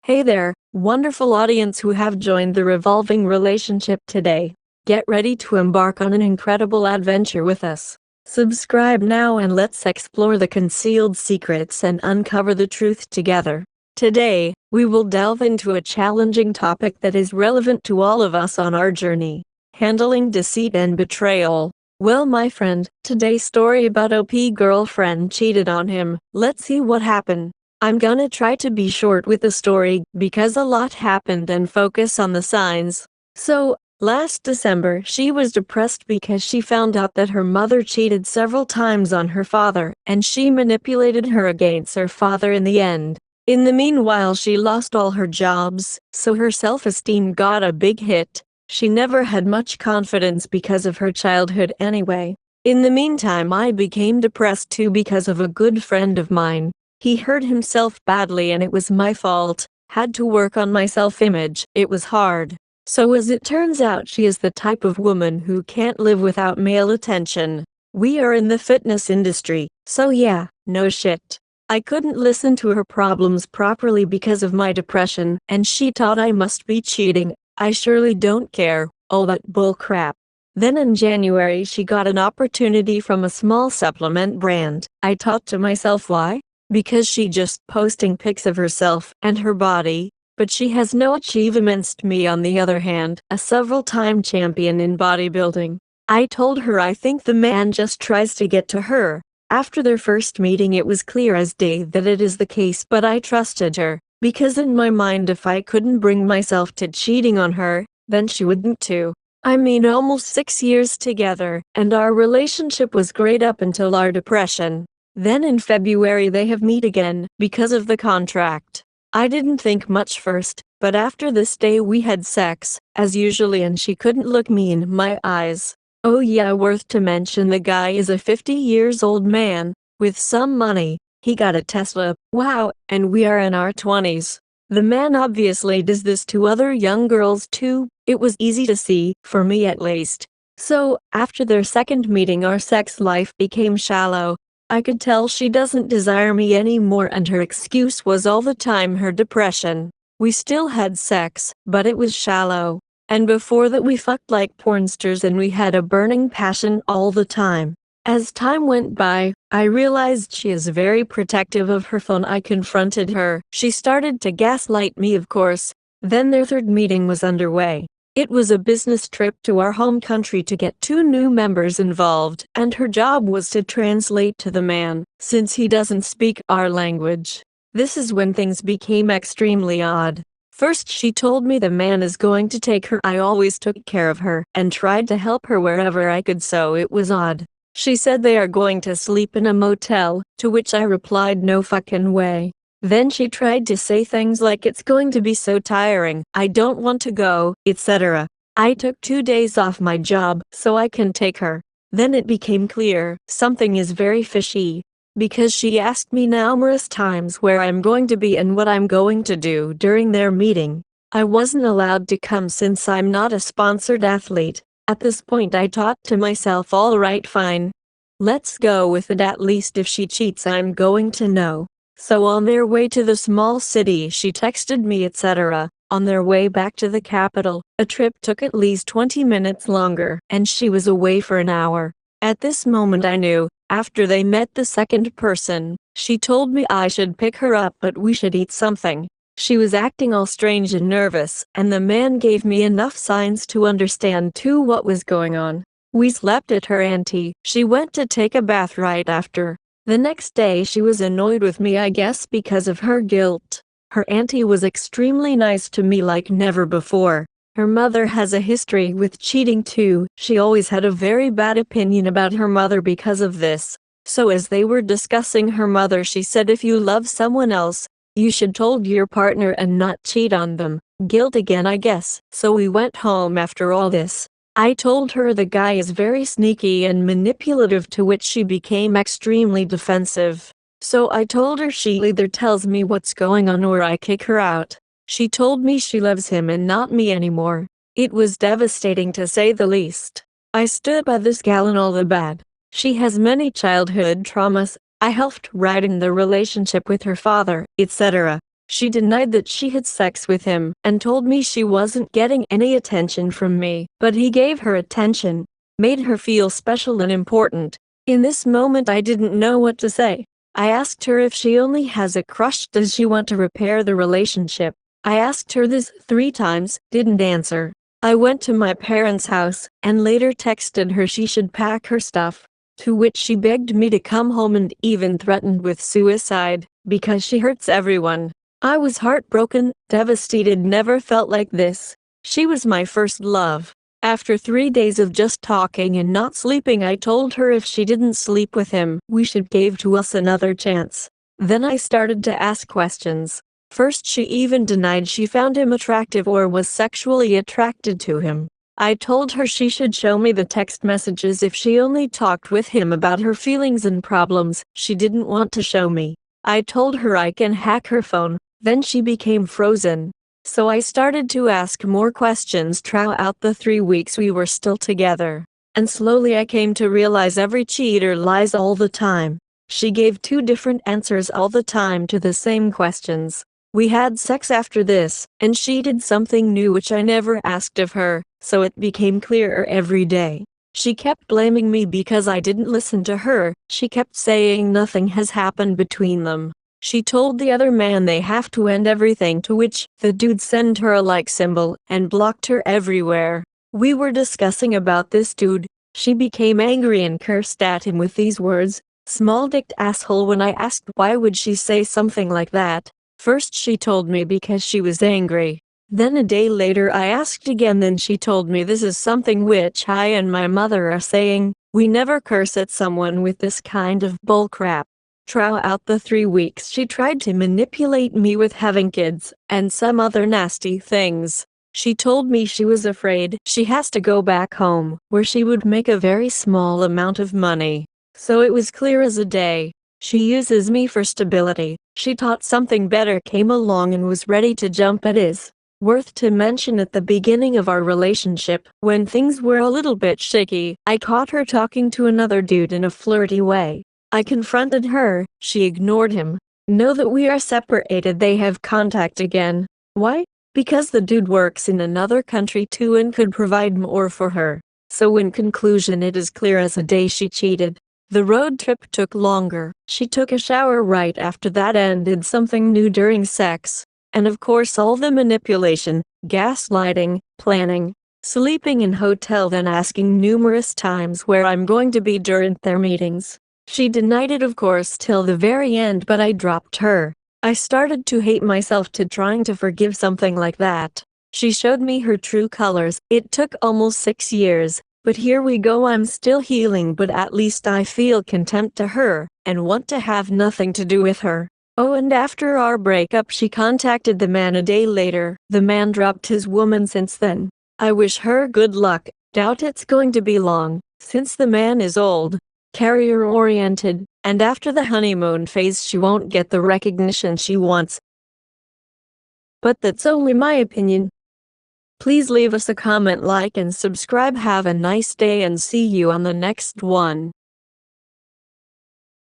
Hey there, wonderful audience who have joined the Revolving Relationship today. Get ready to embark on an incredible adventure with us. Subscribe now and let's explore the concealed secrets and uncover the truth together. Today, we will delve into a challenging topic that is relevant to all of us on our journey: handling deceit and betrayal. Well, my friend, today's story about OP girlfriend cheated on him. Let's see what happened. I'm gonna try to be short with the story because a lot happened and focus on the signs. So, last December she was depressed because she found out that her mother cheated several times on her father, and she manipulated her against her father in the end. In the meanwhile, she lost all her jobs, so her self-esteem got a big hit. She never had much confidence because of her childhood anyway. In the meantime, I became depressed too because of a good friend of mine. He hurt himself badly and it was my fault. Had to work on my self-image. It was hard. So as it turns out, she is the type of woman who can't live without male attention. We are in the fitness industry, so yeah, no shit. I couldn't listen to her problems properly because of my depression, and she thought I must be cheating. I surely don't care. All that bull crap. Then in January she got an opportunity from a small supplement brand. I thought to myself, why? Because she just posting pics of herself and her body, but she has no achievements. Me on the other hand, a several-time champion in bodybuilding. I told her I think the man just tries to get to her. After their first meeting it was clear as day that it is the case, but I trusted her, because in my mind if I couldn't bring myself to cheating on her, then she wouldn't too. I mean, almost 6 years together, and our relationship was great up until our depression. Then in February they have met again, because of the contract. I didn't think much first, but after this day we had sex, as usually, and she couldn't look me in my eyes. Oh yeah, worth to mention, the guy is a 50 years old man, with some money. He got a Tesla, wow, and we are in our 20s. The man obviously does this to other young girls too, it was easy to see, for me at least. So, after their second meeting our sex life became shallow. I could tell she doesn't desire me anymore, and her excuse was all the time her depression. We still had sex, but it was shallow. And before that we fucked like pornsters and we had a burning passion all the time. As time went by, I realized she is very protective of her phone. I confronted her. She started to gaslight me, of course. Then their third meeting was underway. It was a business trip to our home country to get 2 new members involved, and her job was to translate to the man, since he doesn't speak our language. This is when things became extremely odd. First she told me the man is going to take her. I always took care of her, and tried to help her wherever I could, so it was odd. She said they are going to sleep in a motel, to which I replied no fucking way. Then she tried to say things like it's going to be so tiring, I don't want to go, etc. I took 2 days off my job so I can take her. Then it became clear something is very fishy, because she asked me numerous times where I'm going to be and what I'm going to do during their meeting. I wasn't allowed to come since I'm not a sponsored athlete. At this point I thought to myself, alright, fine. Let's go with it, at least if she cheats I'm going to know. So on their way to the small city she texted me, etc. On their way back to the capital, a trip took at least 20 minutes longer, and she was away for an hour. At this moment I knew. After they met the second person, she told me I should pick her up but we should eat something. She was acting all strange and nervous, and the man gave me enough signs to understand too what was going on. We slept at her auntie. She went to take a bath right after. The next day she was annoyed with me, I guess because of her guilt. Her auntie was extremely nice to me like never before. Her mother has a history with cheating too. She always had a very bad opinion about her mother because of this. So as they were discussing her mother, she said if you love someone else, you should told your partner and not cheat on them. Guilt again, I guess. So we went home after all this. I told her the guy is very sneaky and manipulative, to which she became extremely defensive. So I told her she either tells me what's going on or I kick her out. She told me she loves him and not me anymore. It was devastating to say the least. I stood by this gal in all the bad. She has many childhood traumas. I helped right in the relationship with her father, etc. She denied that she had sex with him and told me she wasn't getting any attention from me, but he gave her attention, made her feel special and important. In this moment I didn't know what to say. I asked her if she only has a crush, does she want to repair the relationship? I asked her this 3 times, didn't answer. I went to my parents' house and later texted her she should pack her stuff, to which she begged me to come home and even threatened with suicide, because she hurts everyone. I was heartbroken, devastated, never felt like this. She was my first love. After 3 days of just talking and not sleeping, I told her if she didn't sleep with him, we should give to us another chance. Then I started to ask questions. First, she even denied she found him attractive or was sexually attracted to him. I told her she should show me the text messages if she only talked with him about her feelings and problems. She didn't want to show me. I told her I can hack her phone. Then she became frozen. So I started to ask more questions throughout the 3 weeks we were still together. And slowly I came to realize every cheater lies all the time. She gave 2 different answers all the time to the same questions. We had sex after this, and she did something new which I never asked of her, so it became clearer every day. She kept blaming me because I didn't listen to her. She kept saying nothing has happened between them. She told the other man they have to end everything, to which the dude sent her a like symbol and blocked her everywhere. We were discussing about this dude. She became angry and cursed at him with these words, "Small-dicked asshole." When I asked why would she say something like that, first she told me because she was angry. Then a day later I asked again, then she told me this is something which I and my mother are saying, we never curse at someone with this kind of bullcrap. Throughout the 3 weeks she tried to manipulate me with having kids and some other nasty things. She told me she was afraid she has to go back home, where she would make a very small amount of money. So it was clear as a day. She uses me for stability. She thought something better came along and was ready to jump at his. Worth to mention, at the beginning of our relationship, when things were a little bit shaky, I caught her talking to another dude in a flirty way. I confronted her, she ignored him. Now that we are separated, they have contact again. Why? Because the dude works in another country too and could provide more for her. So in conclusion, it is clear as a day she cheated. The road trip took longer. She took a shower right after that and did something new during sex. And of course all the manipulation, gaslighting, planning, sleeping in hotel, then asking numerous times where I'm going to be during their meetings. She denied it of course till the very end, but I dropped her. I started to hate myself to trying to forgive something like that. She showed me her true colors. It took almost 6 years, but here we go. I'm still healing, but at least I feel contempt to her and want to have nothing to do with her. Oh, and after our breakup she contacted the man a day later. The man dropped his woman since then. I wish her good luck. Doubt it's going to be long, since the man is old, career-oriented, and after the honeymoon phase she won't get the recognition she wants. But that's only my opinion. Please leave us a comment, like and subscribe. Have a nice day and see you on the next one.